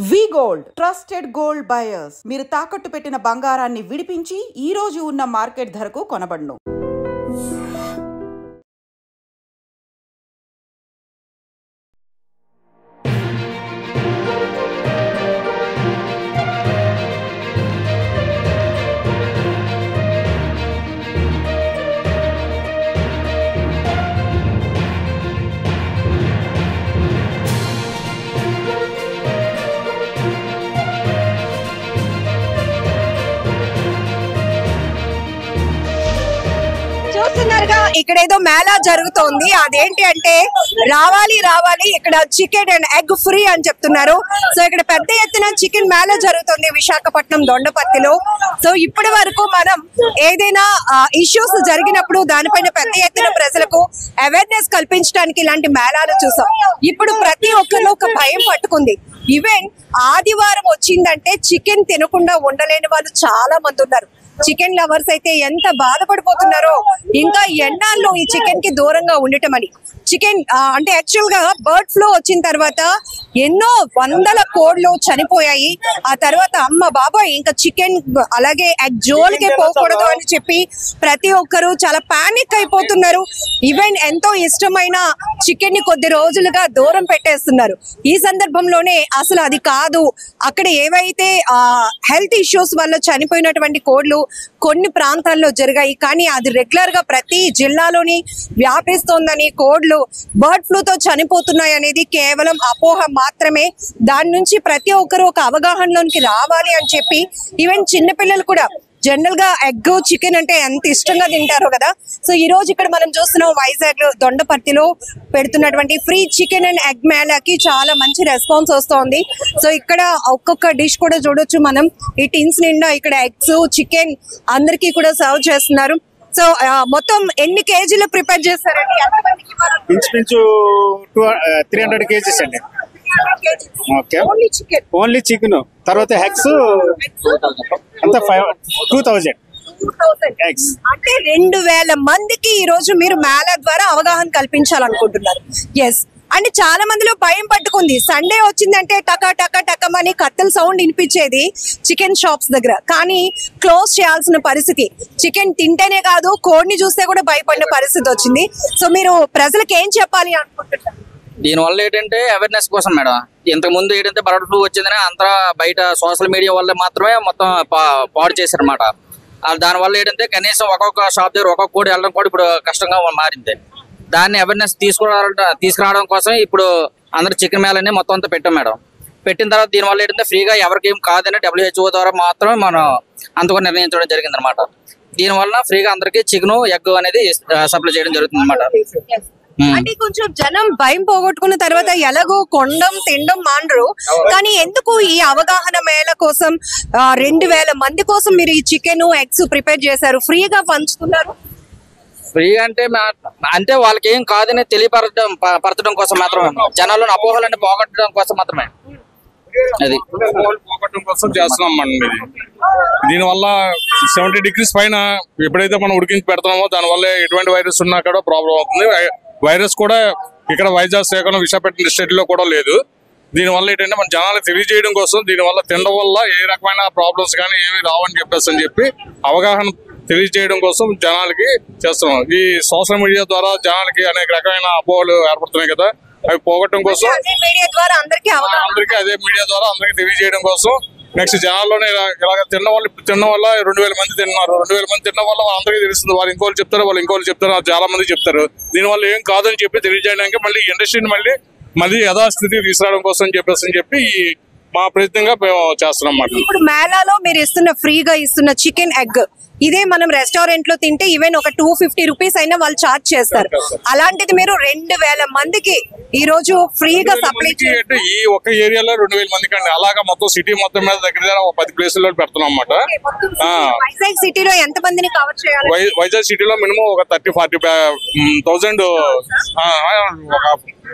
వి gold trusted gold buyers మీరు తాకట్టు పెట్టిన బంగారాన్ని విడిపించి ఈ రోజు ఉన్న మార్కెట్ ధరకు కొనబడును. ఇక్కడేదో మేళా జరుగుతోంది. అదేంటి అంటే రావాలి రావాలి ఇక్కడ చికెన్ అండ్ ఎగ్ ఫ్రీ అని చెప్తున్నారు. సో ఇక్కడ పెద్ద ఎత్తున చికెన్ మేళా జరుగుతుంది విశాఖపట్నం దొండపర్తిలో. సో ఇప్పటి వరకు మనం ఏదైనా ఇష్యూస్ జరిగినప్పుడు దానిపైన పెద్ద ఎత్తున ప్రజలకు అవేర్నెస్ కల్పించడానికి ఇలాంటి మేళాలు చూసాం. ఇప్పుడు ప్రతి ఒక్కరిలో ఒక భయం పట్టుకుంది. ఈవెన్ ఆదివారం వచ్చిందంటే చికెన్ తినకుండా ఉండలేని వాళ్ళు చాలా మంది ఉన్నారు. చికెన్ లవర్స్ అయితే ఎంత బాధపడిపోతున్నారో ఇంకా ఎన్నాళ్ళు ఈ చికెన్ కి దూరంగా ఉండటం అని. చికెన్ అంటే యాక్చువల్ గా బర్డ్ ఫ్లూ వచ్చిన తర్వాత ఎన్నో వందల కోడ్లు చనిపోయాయి. ఆ తర్వాత అమ్మ బాబాయ్ ఇంకా చికెన్ అలాగే ఎగ్ జోలికి పోకూడదు అని చెప్పి ప్రతి ఒక్కరు చాలా పానిక్ అయిపోతున్నారు. ఈవెన్ ఎంతో ఇష్టమైన చికెన్ ని కొద్ది రోజులుగా దూరం పెట్టేస్తున్నారు. ఈ సందర్భంలోనే అసలు అది కాదు, అక్కడ ఏవైతే హెల్త్ ఇష్యూస్ వల్ల చనిపోయినటువంటి కోడ్లు కొన్ని ప్రాంతాల్లో జరిగాయి, కానీ అది రెగ్యులర్ గా ప్రతి జిల్లాలోని వ్యాపిస్తోందని, కోడ్లు బర్డ్ ఫ్లూతో చనిపోతున్నాయి అనేది కేవలం అపోహ మాత్రమే. దాని నుంచి ప్రతి ఒక్కరు ఒక అవగాహనలోనికి రావాలి అని చెప్పి ఈవెన్ చిన్నపిల్లలు కూడా జనరల్ గా ఎగ్ చికెన్ అంటే ఎంత ఇష్టంగా తింటారో కదా. సో ఈ రోజు ఇక్కడ మనం చూస్తున్నాం వైజాగ్ దొండపర్తిలో పెడుతున్నటువంటి ఫ్రీ చికెన్ అండ్ ఎగ్ మేళాకి చాలా మంచి రెస్పాన్స్ వస్తోంది. సో ఇక్కడ ఒక్కొక్క డిష్ కూడా చూడొచ్చు మనం. ఈ టిన్స్ నిండా ఇక్కడ ఎగ్స్ చికెన్ అందరికీ కూడా సర్వ్ చేస్తున్నారు. సో మొత్తం ఎన్ని కేజీలు ప్రిపేర్ చేస్తారండి? ఇంచుమించు 300 కేజీస్ అండి. ఓన్లీ చికెన్, తర్వాత ఎగ్స్ అంతా 2000 ఎగ్స్. అంటే 2000 మందికి ఈ రోజు మీరు మేళా ద్వారా అవగాహన కల్పించాలనుకుంటున్నారు. ఎస్, అంటే చాలా మందిలో భయం పట్టుకుంది. సండే వచ్చిందంటే టకా టకా టకమని కత్తెల సౌండ్ వినిపించేది చికెన్ షాప్స్ దగ్గర, కానీ క్లోజ్ చేయాల్సిన పరిస్థితి. చికెన్ తింటేనే కాదు కోడిని చూస్తే కూడా భయపడిన పరిస్థితి వచ్చింది. సో మీరు ప్రజలకు ఏం చెప్పాలి అనుకుంటున్నారు? దీనివల్ల ఏంటంటే అవేర్నెస్ కోసం మేడం. ఇంతకు ముందు ఏంటంటే బర్డ్ ఫ్లూ వచ్చిందని అంతా బయట సోషల్ మీడియా వల్ల మాత్రమే మొత్తం పాడు చేశారనమాట. దానివల్ల ఏంటంటే కనీసం ఒక్కొక్క షాప్ దగ్గర ఒక్కొక్క కోడి వెళ్ళడం కూడా ఇప్పుడు కష్టంగా మారింది. దాన్ని అవేర్నెస్ తీసుకురావడం కోసం ఇప్పుడు అందరు చికెన్ మేళని మొత్తం అంతా పెట్టాం మేడం. పెట్టిన తర్వాత దీనివల్ల ఏంటంటే ఫ్రీగా ఎవరికి ఏం కాదని WHO ద్వారా మాత్రమే మనం అంతగా నిర్ణయించడం జరిగింది అనమాట. దీనివల్ల ఫ్రీగా అందరికి చికెన్ ఎగ్ అనేది సప్లై చేయడం జరుగుతుంది అనమాట. అంటే కొంచెం జనం భయం పోగొట్టుకున్న తర్వాత ఎలాగో కొండం తినడం మాండ్రు, కానీ ఎందుకు ఈ అవగాహన మేళ కోసం 2000 మంది కోసం మీరు ఈ చికెన్ ఎగ్స్ ప్రిపేర్ చేశారు, ఫ్రీగా పంచుతున్నారు? ఫ్రీ అంటే వాళ్ళకి ఏం కాదని తెలియపరచడం కోసం మాత్రమే, జనాలను అపోహలను పోగొట్టడం కోసం మాత్రమే. అది పోగొట్టడం కోసం చేస్తున్నాం మనం. దీనివల్ల 70 degrees పైన ఎప్పుడైతే మనం ఉడికించి పెడతామో దానివల్ల ఎటువంటి వైరస్ ఉన్నా కూడా ప్రాబ్లం అవుతుంది. వైరస్ కూడా ఇక్కడ వైజాగ్ శ్రీకాకుళం విశాఖపట్నం డిస్ట్రిక్ట్ లో కూడా లేదు. దీనివల్ల ఏంటంటే మన జనాలకు తెలియజేయడం కోసం, దీనివల్ల తినడం వల్ల ఏ రకమైన ప్రాబ్లమ్స్ కానీ ఏమి రావని చెప్పి అవగాహన తెలియజేయడం కోసం జనాలకి చేస్తున్నాం. ఈ సోషల్ మీడియా ద్వారా జనాలకి అనేక రకమైన అపోహలు ఏర్పడుతున్నాయి కదా, అవి పోగొట్టడం కోసం అదే మీడియా ద్వారా అందరికీ తెలియజేయడం కోసం. నెక్స్ట్ జనాల్లోనే ఇలాగ తినడం వల్ల 2000 మంది తిన్నారు. 2000 మంది తినడం వల్ల అందరికీ తెలుస్తుంది. వాళ్ళు ఇంకోళ్ళు చెప్తారు, చాలా మంది చెప్తారు. దీనివల్ల ఏం కాదని చెప్పి తెలియజేయడానికి మళ్ళీ ఇండస్ట్రీని మళ్ళీ యథాస్థితికి తీసుకురావడం కోసం చెప్పి మా ప్రయత్నంగా మేము చేస్తున్నాం అన్నమాట. ఇప్పుడు మేళాలో మీరు ఫ్రీగా ఇస్తున్న చికెన్ ఎగ్ ఇదే మనం రెస్టారెంట్ లో తింటే ఈవెన్ ఒక 250 రూపీస్ అయినా వాళ్ళు చార్జ్ చేస్తారు. అలాంటిది మీరు 2000 మందికి ఈ రోజు ఫ్రీగా సప్లై చేయండి. ఈ ఒక్క ఏరియాలో 2000 మందికి అండి. అలాగా మొత్తం సిటీ మొత్తం మీద దగ్గర 10 ప్లేసుల్లో పెడుతున్నాం అన్నమాట. వైజాగ్ సిటీలో ఎంత మందిని కవర్ చేయాలి? వైజాగ్ సిటీలో మినిమం ఒక 30-40,000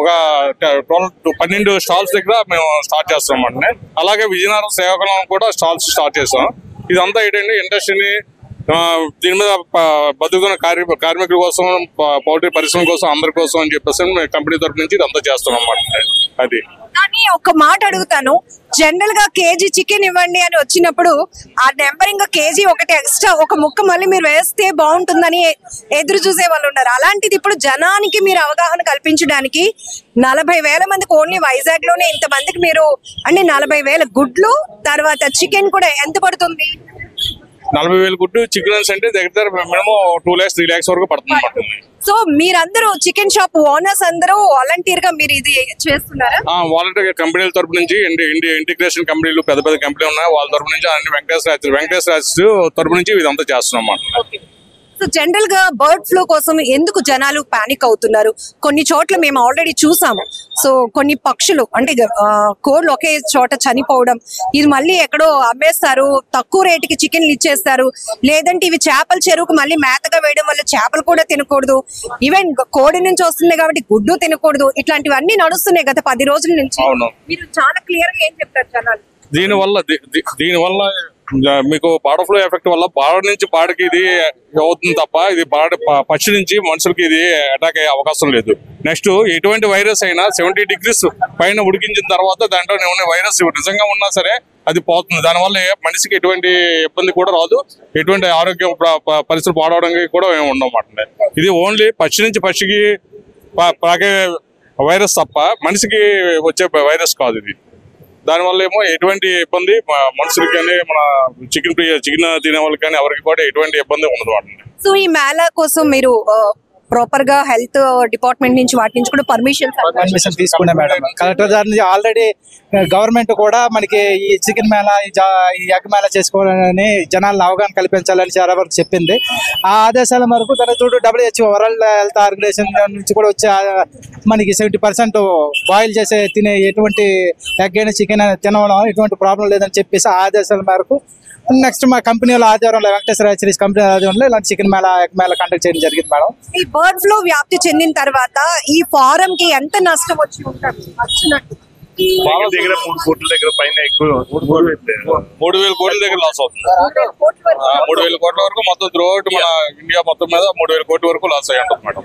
ఒక 12 స్టాల్స్ దగ్గర మేము స్టార్ట్ చేస్తాం అండి. అలాగే విజయనగరం శ్రీకాకుళం కూడా స్టాల్స్ స్టార్ట్ చేస్తాం. ఇదంతా ఏంటంటే ఇండస్ట్రీని దీని మీద బతుకుతున్న కార్మికుల కోసం, పౌల్ట్రీ పరిశ్రమ కోసం, అందరి కోసం అని చెప్పేసి కంపెనీ తరఫు నుంచి ఇదంతా చేస్తున్నాం అన్నమాట. అది కానీ ఒక మాట అడుగుతాను, జనరల్ గా కేజీ చికెన్ ఇవ్వండి అని వచ్చినప్పుడు ఆ నెంబరింగ్ కేజీ ఒకటి ఎక్స్ట్రా ఒక ముక్క మళ్ళీ మీరు వేస్తే బాగుంటుందని ఎదురు చూసే వాళ్ళు ఉన్నారు. అలాంటిది ఇప్పుడు జనానికి మీరు అవగాహన కల్పించడానికి 40,000 మందికి ఓన్లీ వైజాగ్ లోనే ఇంతమందికి మీరు అంటే 40,000 గుడ్లు తర్వాత చికెన్ కూడా ఎంత పడుతుంది? 40,000 గుడ్డు చికెన్స్ అంటే దగ్గర మినిమం 2 lakhs 3 lakhs వరకు పడుతుంది. సో మీరందరూ చికెన్ షాప్ ఓనర్స్ అందరూ వాలంటీర్ గా మీరు ఇది చేస్తున్నారా? వాలంటీర్ కంపెనీల తరపు నుంచి ఇంటిగ్రేషన్ కంపెనీలు పెద్ద పెద్ద కంపెనీలు ఉన్నాయి, వాళ్ళ తరపు నుంచి అన్ని వెంకటేశ్వర తరపు నుంచి ఇదంతా చేస్తున్నాం అన్నమాట. సో జనరల్ గా బర్డ్ ఫ్లూ కోసం ఎందుకు జనాలు పానిక్ అవుతున్నారు? కొన్ని చోట్ల మేము ఆల్రెడీ చూసాము. సో కొన్ని పక్షులు అంటే కోళ్ళు ఒకే చోట చనిపోవడం, ఇది మళ్ళీ ఎక్కడో అమ్మేస్తారు, తక్కువ రేటుకి చికెన్లు ఇచ్చేస్తారు, లేదంటే ఇవి చేపల చెరువుకు మళ్ళీ మేతగా వేయడం వల్ల చేపలు కూడా తినకూడదు, ఈవెన్ కోడి నుంచి వస్తుంది కాబట్టి గుడ్డు తినకూడదు, ఇట్లాంటివన్నీ నడుస్తున్నాయి గత 10 రోజుల నుంచి. మీరు చాలా క్లియర్ గా ఏం చెప్తారు జనాలు? దీనివల్ల మీకు బర్డ్ ఫ్లూ ఎఫెక్ట్ వల్ల బాడ నుంచి బాడకి ఇది అవుతుంది తప్ప ఇది పక్షి నుంచి మనుషులకి ఇది అటాక్ అయ్యే అవకాశం లేదు. నెక్స్ట్ ఎటువంటి వైరస్ అయినా 70 degrees పైన ఉడికించిన తర్వాత దాంట్లో ఏమైనా వైరస్ నిజంగా ఉన్నా సరే అది పోతుంది. దానివల్ల మనిషికి ఎటువంటి ఇబ్బంది కూడా రాదు, ఎటువంటి ఆరోగ్య పరిస్థితులు పాడవడానికి కూడా ఏమి ఉండవన్నమాట. ఇది ఓన్లీ పక్షి నుంచి పక్షికి పాకే వైరస్ తప్ప మనిషికి వచ్చే వైరస్ కాదు ఇది. దానివల్ల ఏమో ఎటువంటి ఇబ్బంది మనుషులకి కానీ మన చికెన్ తినే వాళ్ళకి కానీ ఎవరికి కూడా ఎటువంటి ఇబ్బంది ఉండదు వాటిని. సో ఈ మేళా కోసం మీరు ప్రాపర్ గా హెల్త్ డిపార్ట్మెంట్ నుంచి వాటి నుంచి కూడా పర్మిషన్ తీసుకున్నా మేడం. కలెక్టర్ గారి నుంచి ఆల్రెడీ గవర్నమెంట్ కూడా మనకి ఈ చికెన్ మేళా ఈ ఎగ్ మేళా చేసుకోవాలని జనాలను అవగాహన కల్పించాలని చాలా వరకు చెప్పింది. ఆ ఆదేశాల మేరకు తన చూడు WHO వరల్డ్ హెల్త్ ఆర్గనైజేషన్ నుంచి కూడా వచ్చే మనకి 70% బాయిల్ చేసే తినే ఎటువంటి ఎగ్ అయినా చికెన్ అయినా తినడం ఎటువంటి ప్రాబ్లం లేదని చెప్పేసి ఆ ఆదేశాల మేరకు నెక్స్ట్ మా కంపెనీలో ఆధ్వర్యంలో వెంకటేశ్వర హ్యాచరీస్ కంపెనీ ఆధ్వర్యంలో ఇలాంటి chicken Mela egg Mela conduct చేయడం జరిగింది మేడం. ఈ బర్డ్ ఫ్లూ వ్యాప్తి చెందిన తర్వాత ఈ ఫారం కి ఎంత నష్టం వచ్చి ఉంటుంది? 3,000 కోట్ల పైన ఎక్కువ 3,000 కోట్ల దగ్గర లాస్ అవుతుంది. 3,000 కోట్ల వరకు మొత్తం త్రూఅవుట్ మన ఇండియా మొత్తం మీద 3,000 కోట్ల వరకు లాస్ అయ్యి ఉంటుంది మేడం.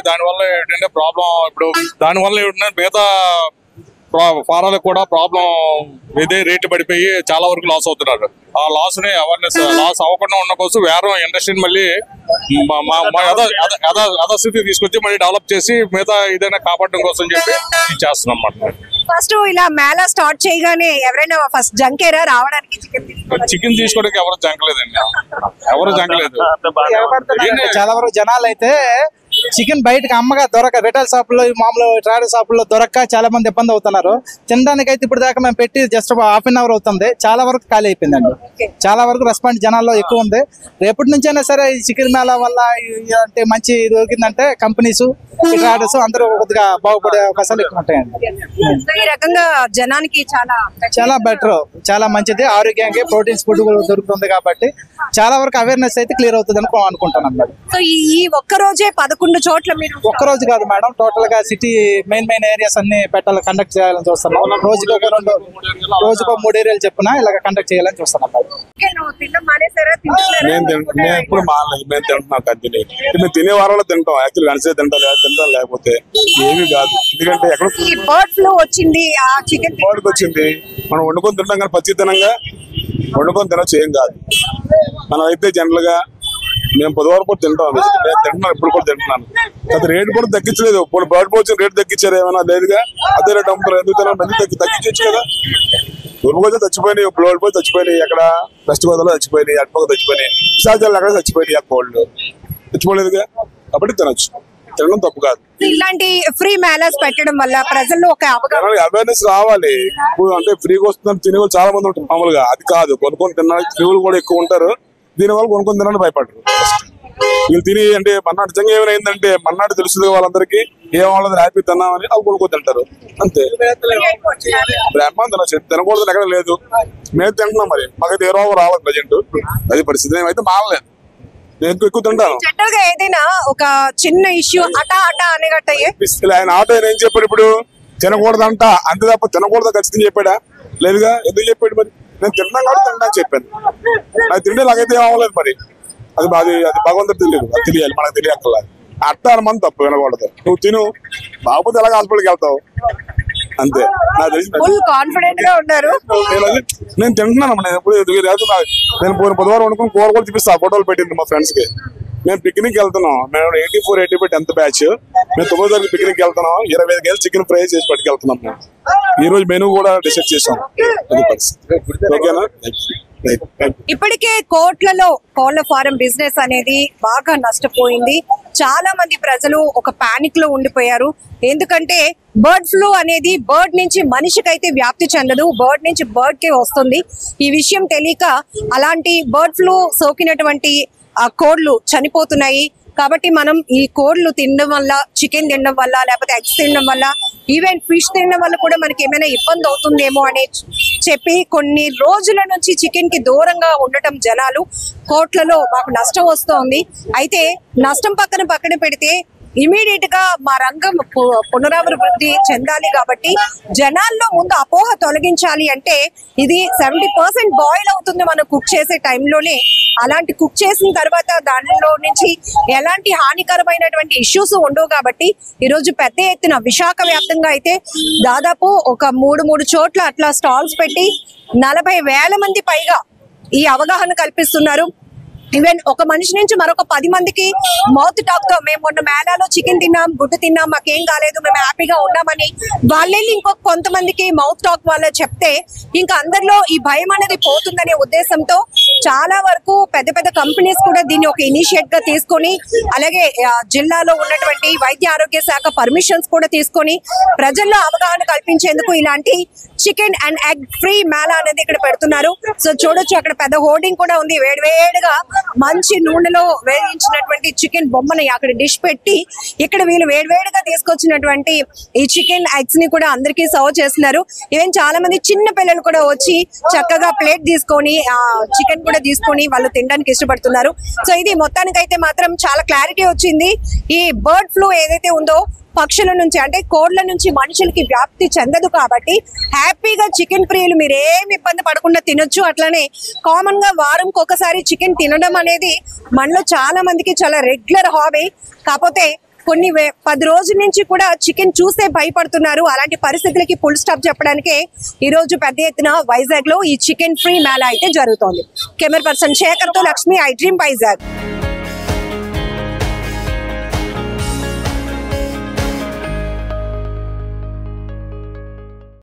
దానివల్ల ఏంటంటే ప్రాబ్లం ఇప్పుడు దానివల్ల ఏంటంటే మిగతా ఫారాలకు కూడా ప్రాబ్లం ఇదే రేటు పడిపోయి చాలా వరకు లాస్ అవుతున్నారు. ఆ లాస్ ని అవేర్నెస్ లాస్ అవ్వకుండా ఉన్న కోసం వేరే ఇండస్ట్రీని మళ్ళీ యథాస్థితి తీసుకొచ్చి మళ్ళీ డెవలప్ చేసి మిగతా ఏదైనా కాపాడడం కోసం చెప్పి చేస్తున్నాం అన్నమాట. ఫస్ట్ ఇలా మేళా స్టార్ట్ చేయగానే ఎవరైనా ఫస్ట్ జంకేరా రావడానికి? చికెన్ తీసుకోవడానికి ఎవరు జంకలేదండి, ఎవరు జంకలేదు. చాలా వరకు జనాలు అయితే చికెన్ బయటకు అమ్మగా దొరక రిటైల్ షాపుల్లో మామూలు ట్రేడర్ షాపుల్లో దొరక్క చాలా మంది ఇబ్బంది అవుతున్నారు. తినడానికి అయితే ఇప్పుడు దాకా మేము పెట్టి జస్ట్ ½ an hour అవుతుంది, చాలా వరకు ఖాళీ అయిపోయిందండి. చాలా వరకు రెస్పాన్స్ జనాల్లో ఎక్కువ ఉంది. రేపటి నుంచి అయినా సరే ఈ చికెన్ మేళా వల్ల అంటే మంచి దొరికిందంటే కంపెనీస్ ట్రేడర్స్ అందరూ కొద్దిగా బాగుపడే అవకాశాలు ఎక్కువ ఉంటాయండి. ఈ రకంగా జనానికి చాలా బెటర్, చాలా మంచిది. ఆరోగ్యానికి ప్రోటీన్స్ ఫుడ్ దొరుకుతుంది కాబట్టి చాలా వరకు అవేర్నెస్ అయితే క్లియర్ అవుతుంది అనుకుంటున్నాను మేడం. సో ఈ ఒక్క రోజే 11 చోట్ల మీరు? ఒక్క రోజు కాదు మేడం, టోటల్ గా సిటీ మెయిన్ ఏరియాస్ అన్ని కండక్ట్ చేయాలని చూస్తున్నాం. రోజుకు 3 ఏరియాలు చెప్పున ఇలాగ కండక్ట్ చేయాలని చూస్తున్నాం. మేము ఎప్పుడు మానలేదు, మేము తింటున్నాం కంటిన్యూ. మేము తినే వారంలో తింటాం, యాక్చువల్ వెనసే తింటాం లేకపోతే ఏమీ కాదు. ఎందుకంటే ఎక్కడ బర్డ్ ఫ్లూ వచ్చింది, ఆ చికెన్ బర్డ్కి వచ్చింది, మనం వండుకొని తింటాం కానీ పచ్చితనంగా వండుకొని తినొచ్చు ఏం కాదు. మనం అయితే జనరల్ గా మేము 10 వరకు తింటాం, నేను తింటున్నాను, ఇప్పుడు కూడా తింటున్నాను. అది రేటు కూడా తగ్గించలేదు. ఇప్పుడు బర్డ్ ఫ్లూ వచ్చిన రేటు తగ్గించారు ఏమైనా లేదుగా, అదే రేటు అమ్ముతారు. ఎందుకు తినాలి, తగ్గించచ్చు కదా. తూర్పుగోదావరి చచ్చిపోయినాయి, బ్లోడ్ పోయి చచ్చిపోయినాయి, అక్కడ వెస్ట్ గోదావరిలో చచ్చిపోయినాయి, అటుపక్క చచ్చిపోయినాయి, విశాఖలో అక్కడ చచ్చిపోయినాయి. ఆ కోల్డ్ చచ్చిపోలేదుగా, కాబట్టి తినొచ్చు, తినడం తప్పు కాదు. ఇలాంటి ఫ్రీ మేళాస్ పెట్టడం వల్ల ప్రజల్లో ఒక అవేర్నెస్ రావాలి. ఇప్పుడు అంటే ఫ్రీగా వస్తుందని తినే వాళ్ళు చాలా మంది ఉంటారు మామూలుగా, అది కాదు. కొనుక్కొని తినడానికి ఫ్రీలు కూడా ఎక్కువ ఉంటారు, దీనివల్ల కొనుక్కొని తినడానికి భయపడరు. వీళ్ళు తిని అంటే మన్నాడు నిజంగా ఏమైందంటే మన్నాడు తెలుస్తుంది వాళ్ళందరికీ, ఏం వాళ్ళది హ్యాపీ తిన్నామని వాళ్ళు కొనుక్కొని తింటారు అంతే. బ్రహ్మాండ తినకూడదు ఎక్కడ లేదు, మేము తింటున్నాం. మరి మాకైతే ఏ రోగం రావాలి ప్రజెంట్, అది పరిస్థితి. మేమైతే మానలేదు, నేను ఎక్కువ తింటాను. ఏదైనా ఒక చిన్న ఇష్యూ అటా అనేగట్టయ్యే ఆయన ఆటో ఏం చెప్పాడు, ఇప్పుడు తినకూడదంట అంతే తప్ప తినకూడదు ఖచ్చితంగా చెప్పాడా? లేదుగా. ఎందుకు చెప్పాడు? మరి నేను తిన్నాను కాబట్టి తింటా చెప్పాను. అది తింటే నాకైతే ఏం అవ్వలేదు. మరి అది భగవంతుడు తెలియదు, అది తెలియాలి, మనకు తెలియక్కర్లేదు. అట్ట మంది తప్పు వినకూడదు. నువ్వు తిను, బాబుతో ఎలాగ హాస్పిటల్కి వెళ్తావు అంతే. నాకు తెలిసి ఫుల్ కాన్ఫిడెంట్ గా ఉన్నారు. నేను తింటున్నాను. నేను ఎప్పుడు నేను పోయిన బుధవారం వండుకుని కూర కూడా చూపిస్తా, ఫోటోలు పెట్టింది మా ఫ్రెండ్స్ కి. మేము పిక్నిక్ వెళ్తున్నాం. మేము 84, 85 10th బ్యాచ్. మేము 9వ తరగతి పిక్నిక్ వెళ్తున్నాం. 25 కేజీలు చికెన్ ఫ్రై చేసి పట్టుకెళ్తున్నాం. మేము ఈ రోజు మెనూ కూడా డిసైడ్ చేసాం. అది పరిస్థితి. ఓకేనా? ఇప్పటికే కోళ్ల ఫారం బిజినెస్ అనేది బాగా నష్టపోయింది. చాలా మంది ప్రజలు ఒక పానిక్ లో ఉండిపోయారు. ఎందుకంటే బర్డ్ ఫ్లూ అనేది బర్డ్ నుంచి మనిషికైతే వ్యాప్తి చెందదు, బర్డ్ నుంచి బర్డ్ కే వస్తుంది. ఈ విషయం తెలియక అలాంటి బర్డ్ ఫ్లూ సోకినటువంటి కోళ్లు చనిపోతున్నాయి. కాబట్టి మనం ఈ కోళ్లు తినడం వల్ల, చికెన్ తినడం వల్ల, లేకపోతే ఎగ్స్ తినడం వల్ల, ఈవెన్ ఫిష్ తినడం వల్ల కూడా మనకి ఏమైనా ఇబ్బంది అవుతుందేమో అని చెప్పి కొన్ని రోజుల నుంచి చికెన్ కి దూరంగా ఉండటం జనాలు కోట్లలో మాకు నష్టం వస్తోంది. అయితే నష్టం పక్కన పెడితే ఇమీడియట్ గా మా రంగం పునరాభివృద్ధి చెందాలి. కాబట్టి జనాల్లో ముందు అపోహ తొలగించాలి అంటే ఇది 70% బాయిల్ అవుతుంది మనం కుక్ చేసే టైంలోనే. అలాంటి కుక్ చేసిన తర్వాత దానిలో నుంచి ఎలాంటి హానికరమైనటువంటి ఇష్యూస్ ఉండవు. కాబట్టి ఈరోజు పెద్ద ఎత్తున విశాఖ వ్యాప్తంగా అయితే దాదాపు ఒక 3 చోట్ల అట్లా స్టాల్స్ పెట్టి 40,000 మంది పైగా ఈ అవగాహన కల్పిస్తున్నారు. ఈవెన్ ఒక మనిషి నుంచి మరొక 10 మందికి మౌత్ టాక్ తో మేము మొన్న మేళాలో చికెన్ తిన్నాం, గుడ్డు తిన్నాం, మాకేం కాలేదు, మేము హ్యాపీగా ఉన్నామని వాళ్ళెళ్ళి ఇంకొక కొంతమందికి మౌత్ టాక్ వాళ్ళ చెప్తే ఇంకా అందరిలో ఈ భయం అనేది పోతుందనే ఉద్దేశంతో చాలా వరకు పెద్ద కంపెనీస్ కూడా దీన్ని ఒక ఇనిషియేట్ గా తీసుకొని, అలాగే జిల్లాలో ఉన్నటువంటి వైద్య ఆరోగ్య శాఖ పర్మిషన్స్ కూడా తీసుకొని ప్రజల్లో అవగాహన కల్పించేందుకు ఇలాంటి chicken and egg free Mela అనేది ఇక్కడ పెడుతున్నారు. సో చూడొచ్చు, అక్కడ పెద్ద హోర్డింగ్ కూడా ఉంది. వేడివేడిగా మంచి నూనెలో వేయించినటువంటి చికెన్ బొమ్మని అక్కడ డిష్ పెట్టి ఇక్కడ వీళ్ళు వేడివేడిగా తీసుకొచ్చినటువంటి ఈ చికెన్ ఎగ్స్ ని కూడా అందరికీ సర్వ్ చేస్తున్నారు. ఈవెన్ చాలా మంది చిన్న పిల్లలు కూడా వచ్చి చక్కగా ప్లేట్ తీసుకొని చికెన్ కూడా తీసుకొని వాళ్ళు తినడానికి ఇష్టపడుతున్నారు. సో ఇది మొత్తానికైతే మాత్రం చాలా క్లారిటీ వచ్చింది. ఈ బర్డ్ ఫ్లూ ఏదైతే ఉందో పక్షుల నుంచి అంటే కోళ్ల నుంచి మనుషులకి వ్యాప్తి చెందదు. కాబట్టి హ్యాపీగా చికెన్ ప్రియులు మీరు ఏమి ఇబ్బంది పడకుండా తినొచ్చు. అట్లానే కామన్ గా వారంకి ఒకసారి చికెన్ తినడం అనేది మనలో చాలా మందికి చాలా రెగ్యులర్ హాబీ. కాకపోతే కొన్ని 10 రోజుల నుంచి కూడా చికెన్ చూస్తే భయపడుతున్నారు. అలాంటి పరిస్థితులకి ఫుల్ స్టాప్ చెప్పడానికే ఈ రోజు పెద్ద ఎత్తున వైజాగ్ లో ఈ చికెన్ ఫ్రీ మేళా అయితే జరుగుతోంది. కెమెరా పర్సన్ శేఖర్ తో లక్ష్మి, ఐ డ్రీమ్ వైజాగ్.